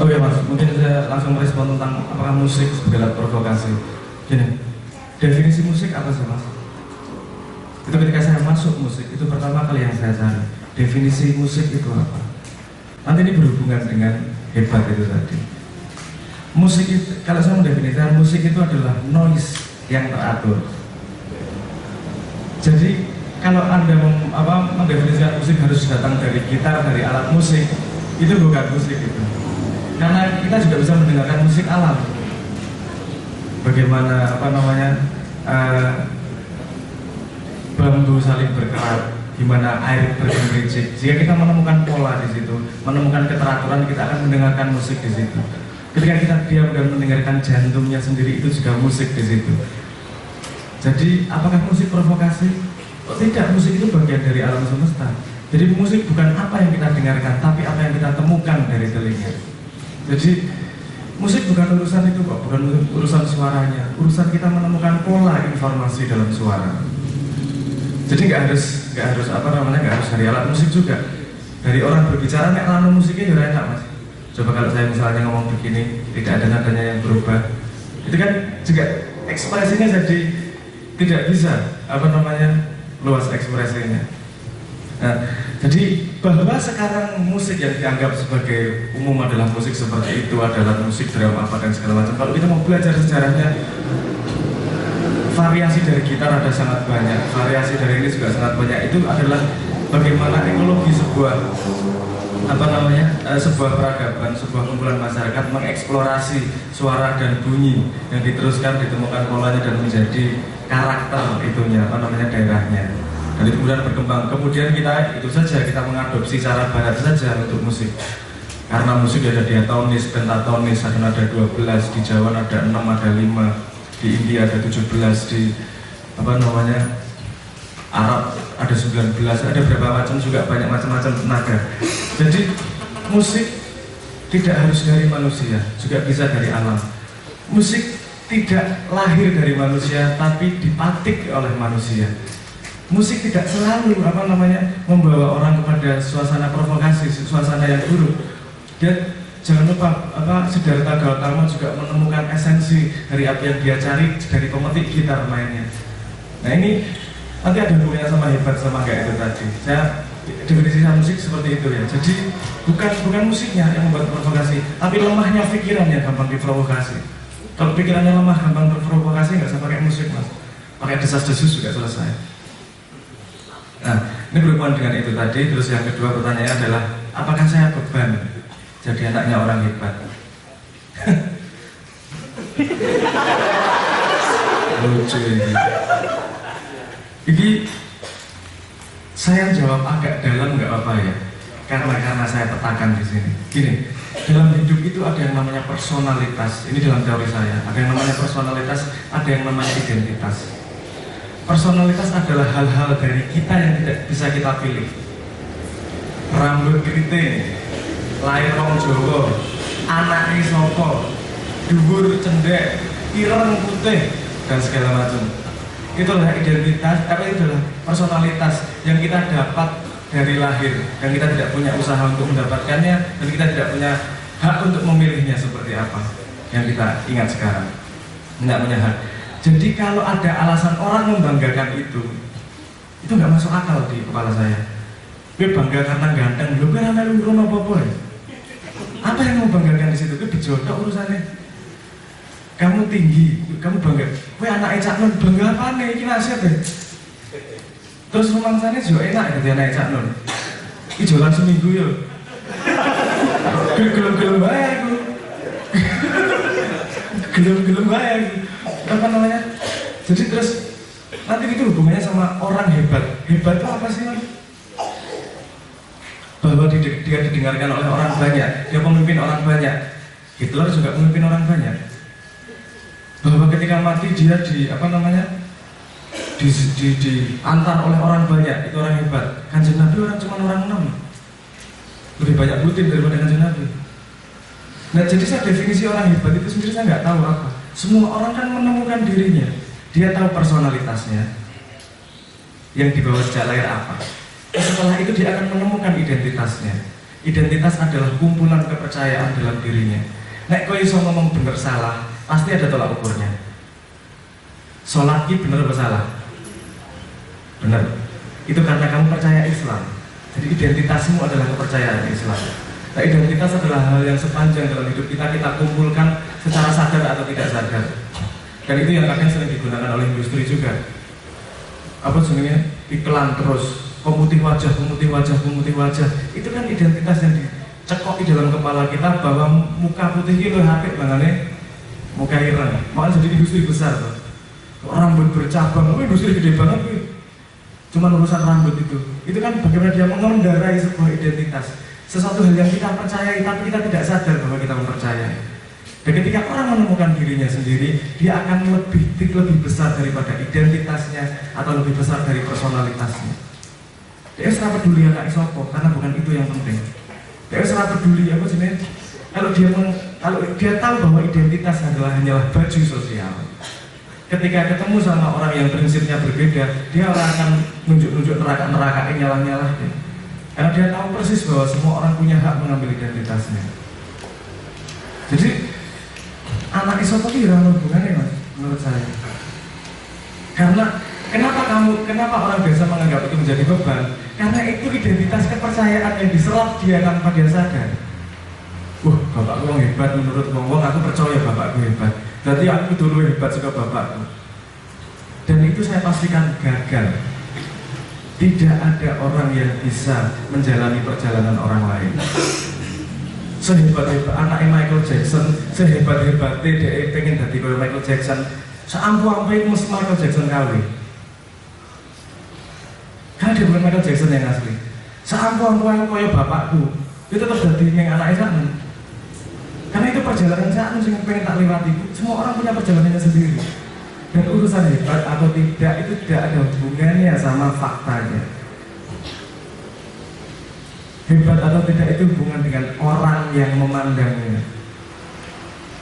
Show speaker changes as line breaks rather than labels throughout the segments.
Oke mas, mungkin saya langsung merespon tentang apakah musik sebagai alat provokasi. Gini, definisi musik apa sih mas? Itu ketika saya masuk musik, itu pertama kali yang saya cari. Definisi musik itu apa? Nanti ini berhubungan dengan hebat itu tadi. Musik itu, kalau saya mendefinisikan musik itu adalah noise yang teratur. Jadi kalau anda mendefinisikan musik harus datang dari gitar, dari alat musik, itu bukan musik itu. Karena kita juga bisa mendengarkan musik alam. Bagaimana bambu saling bergerak, gimana air bergericik. Jika kita menemukan pola di situ, menemukan keteraturan, kita akan mendengarkan musik di situ. Ketika kita diam dan mendengarkan jantungnya sendiri, itu juga musik di situ. Jadi, apakah musik provokasi? Oh, tidak, musik itu bagian dari alam semesta. Jadi musik bukan apa yang kita dengarkan, tapi apa yang kita temukan dari telinga. Jadi musik bukan urusan itu kok, bukan urusan suaranya. Urusan kita menemukan pola informasi dalam suara. Jadi nggak harus dari alat musik juga. Dari orang berbicara nek anu musiknya juga enak mas. Coba kalau saya misalnya ngomong begini, tidak ada nadanya yang berubah, itu kan juga ekspresinya jadi tidak bisa luas ekspresinya. Nah, jadi bahwa sekarang musik yang dianggap sebagai umum adalah musik seperti itu adalah musik drama apa dan segala macam. Kalau kita mau belajar sejarahnya, variasi dari gitar ada sangat banyak, variasi dari ini juga sangat banyak. Itu adalah bagaimana ekologi sebuah peradaban, sebuah kumpulan masyarakat mengeksplorasi suara dan bunyi yang diteruskan, ditemukan polanya dan menjadi karakter itunya, daerahnya. Dan itu kemudian berkembang. Kemudian kita mengadopsi cara barat saja untuk musik. Karena musik ada diatonis, pentatonis, ada nada 12, di Jawa ada 6, ada 5, di India ada 17, di Arab ada 19, ada berapa macam juga, banyak macam-macam nada. Jadi musik tidak harus dari manusia, juga bisa dari alam. Musik tidak lahir dari manusia, tapi dipatik oleh manusia. Musik tidak selalu membawa orang kepada suasana provokasi, suasana yang buruk. Dan jangan lupa Siddhartha Gautama juga menemukan esensi dari apa yang dia cari dari pemetik gitar mainnya. Nah ini nanti ada hubungannya sama hebat sama kayak itu tadi. Saya definisi musik seperti itu ya. Jadi bukan musiknya yang membuat provokasi, tapi lemahnya pikiran yang gampang diprovokasi. Kalau pikirannya lemah gampang terprovokasi, nggak usah pakai musik mas. Pakai desas-desus juga selesai. Nah ini berhubungan dengan itu tadi. Terus yang kedua pertanyaannya adalah apakah saya beban jadi anaknya orang hebat? Lucu ini. Jadi saya jawab agak dalam nggak apa-apa ya, karena saya petakan di sini. Gini, dalam hidup itu ada yang namanya personalitas. Ini dalam teori saya. Ada yang namanya personalitas, ada yang namanya identitas. Personalitas adalah hal-hal dari kita yang tidak bisa kita pilih. Rambut keriting, lahir wong Jawa, anake sapa, dhuwur cendhek, ireng putih dan segala macam. Itulah identitas, itulah personalitas yang kita dapat dari lahir, yang kita tidak punya usaha untuk mendapatkannya, dan kita tidak punya hak untuk memilihnya seperti apa yang kita ingat sekarang. Tidak punya hak. Jadi kalau ada alasan orang membanggakan itu nggak masuk akal di kepala saya. Gue bangga karena ganteng, gue karena lu rumah apa-apa. Apa yang mau banggakan di situ? Gue dijodoh urusannya. Kamu tinggi, kamu bangga. Gue anaknya Cak Nun, bangga apa nih? Ini nasihat ya. Terus rumangsanya juga enak ya dia anaknya Cak Nun. Ini jualan seminggu ya. Gelem-gelem bayar gue. Gelem-gelem bayar. Jadi terus nanti itu hubungannya sama orang hebat. Hebat itu apa sih? Bahwa dia didengarkan oleh orang banyak, dia pemimpin orang banyak. Hitler juga pemimpin orang banyak. Bahwa ketika mati dia diantar oleh orang banyak, itu orang hebat. Kanjeng Nabi cuma orang 6, lebih banyak Putin daripada Kanjeng Nabi. Nah jadi saya definisi orang hebat itu sendiri saya nggak tahu apa. Semua orang kan menemukan dirinya, dia tahu personalitasnya yang dibawa sejak lahir apa. Setelah itu dia akan menemukan identitasnya. Identitas adalah kumpulan kepercayaan dalam dirinya. Nek kowe iso ngomong bener salah, pasti ada tolak ukurnya. Sholat ki bener apa salah? Bener. Itu karena kamu percaya Islam. Jadi identitasmu adalah kepercayaan Islam. Nah, identitas adalah hal yang sepanjang dalam hidup kita kumpulkan secara sadar atau tidak sadar. Dan itu yang kadang sering digunakan oleh industri juga. Apa sebenarnya iklan terus pemutih wajah. Itu kan identitas yang dicekoki dalam kepala kita bahwa muka putih itu apik bangane muka ireng. Makanya jadi industri besar tuh. Rambut bercabang, industri gede banget tuh. Cuma urusan rambut itu kan bagaimana dia mengendarai sebuah identitas, sesuatu hal yang kita percayai tapi kita tidak sadar bahwa kita mempercayai. Dan ketika orang menemukan dirinya sendiri, dia akan lebih besar daripada identitasnya atau lebih besar dari personalitasnya. Dia serap peduli anak isopo karena bukan itu yang penting. Dia serap peduli apa sih? Kalau dia tahu bahwa identitas hanyalah baju sosial. Ketika ketemu sama orang yang prinsipnya berbeda, dia akan nunjuk-nunjuk neraka-neraka nyalah-nyalah. Karena dia tahu persis bahwa semua orang punya hak mengambil identitasnya. Jadi anak isopo itu ada hubungannya, Mas, menurut saya. Karena kenapa orang biasa menganggap itu menjadi beban? Karena itu identitas kepercayaan yang diserap dia tanpa dia sadar. Wah, bapakku hebat menurut wong, aku percaya bapakku hebat. Berarti aku dulu hebat juga bapakku. Dan itu saya pastikan gagal. Tidak ada orang yang bisa menjalani perjalanan orang lain. Sehebat-hebat anaknya Michael Jackson, sehebat-hebatnya dia pengen jadi kayak Michael Jackson, seampu-ampunya mesti Michael Jackson kawin. Karena dia bukan Michael Jackson yang asli. Seampu-ampunya kayak bapakku, itu tetap jadi yang anaknya sana. Karena itu perjalanan saya yang pengen tak lewati. Semua orang punya perjalanannya sendiri. Dan urusan hebat atau tidak itu tidak ada hubungannya sama faktanya. Hebat atau tidak itu hubungan dengan orang yang memandangnya.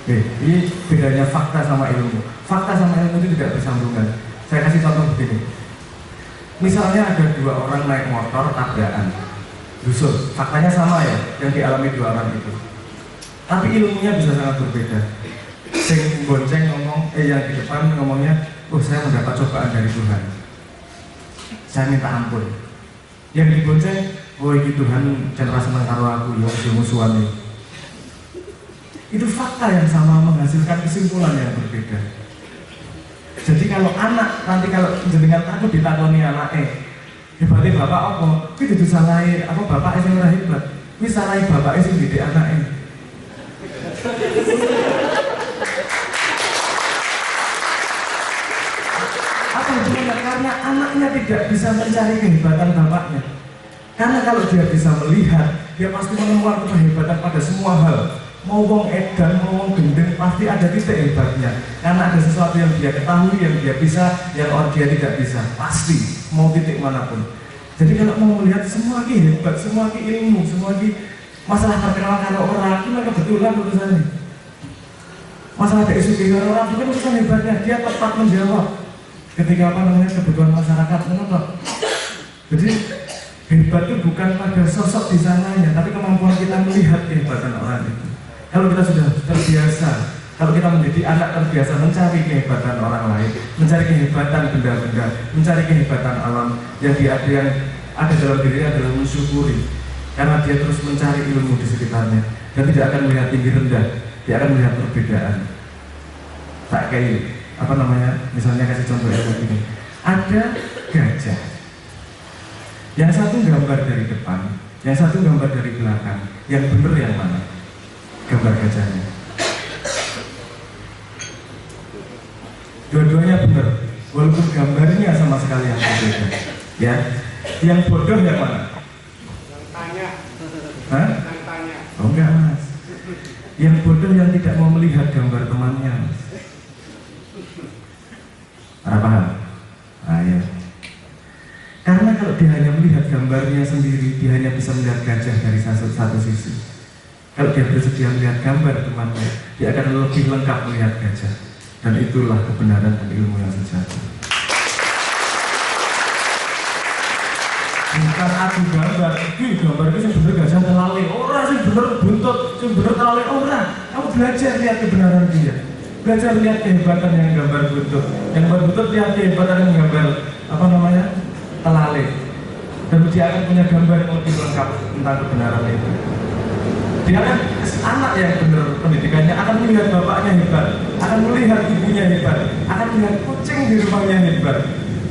Oke, ini bedanya fakta sama ilmu. Fakta sama ilmu itu tidak bersambungan. Saya kasih contoh begini. Misalnya ada dua orang naik motor tabrakan, Yusuf, faktanya sama ya yang dialami dua orang itu. Tapi ilmunya bisa sangat berbeda. Sing bonceng ngomong, yang di depan ngomongnya, saya mendapat cobaan dari Tuhan. Saya minta ampun. Yang dibonceng, ini Tuhan jangan senang karo aku, ya musuhan ini. Itu fakta yang sama menghasilkan kesimpulan yang berbeda. Jadi kalau anak, nanti kalau jenengan aku ditakoni anaknya, hebatnya bapak apa? Itu disalahi apa bapak yang hebat? Ini salahi bapak yang didik anaknya. Apa hubungannya? Karena anaknya tidak bisa mencari kehebatan bapaknya. Karena kalau dia bisa melihat, dia pasti menemukan kehebatan pada semua hal. Mau wong edan, mau wong gendeng, pasti ada titik hebatnya. Karena ada sesuatu yang dia ketahui, yang dia bisa, yang orang dia tidak bisa. Pasti, mau titik manapun. Jadi kalau mau melihat semua ini hebat, semua ini ilmu, semua ini masalah terkenal karena orang, itu kebetulan urusannya. Masalah dari isu orang, bukan urusan hebatnya, dia tepat menjawab ketika kebutuhan masyarakat. Kenapa? Jadi hebat itu bukan pada sosok di sananya, tapi kemampuan kita melihat kehebatan orang itu. Kalau kita sudah terbiasa, kalau kita menjadi anak terbiasa mencari kehebatan orang lain, mencari kehebatan benda-benda, mencari kehebatan alam yang ada dalam dirinya adalah mensyukuri. Karena dia terus mencari ilmu di sekitarnya dan tidak akan melihat tinggi rendah, dia akan melihat perbedaan. Tak kayak misalnya kasih contoh yang begini. Ada gajah. Yang satu gambar dari depan, yang satu gambar dari belakang. Yang benar yang mana? Gambar gajahnya. Dua-duanya benar, walaupun gambarnya sama sekali yang berbeda. Ya, yang bodoh yang mana? Hah? Oh enggak, Mas. Yang bodoh yang tidak mau melihat gambar temannya, Mas. Paham? Ayo. Karena kalau dia hanya melihat gambarnya sendiri, dia hanya bisa melihat gajah dari satu sisi. Kalau dia bersedia melihat gambar temannya, dia akan lebih lengkap melihat gajah. Dan itulah kebenaran dan ilmu yang sejati. bukan adu gambar. Gambar itu yang bener gak telali, orang sih bener buntut, yang bener telali orang. Kamu belajar lihat kebenaran dia, belajar lihat kehebatan yang gambar buntut, yang gambar buntut lihat kehebatan yang gambar apa namanya telali, dan dia akan punya gambar yang lebih lengkap tentang kebenaran itu. Dia akan anak yang benar pendidikannya akan melihat bapaknya hebat, akan melihat ibunya hebat, akan melihat kucing di rumahnya hebat,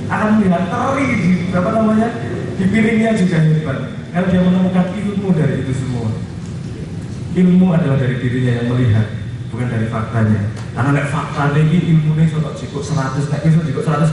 akan melihat teri di apa namanya di piringnya juga hebat. Karena dia menemukan ilmu dari itu semua. Ilmu adalah dari dirinya yang melihat, bukan dari faktanya. Karena nek fakta ini ilmunya sotok cukup 100, nek iso cukup 100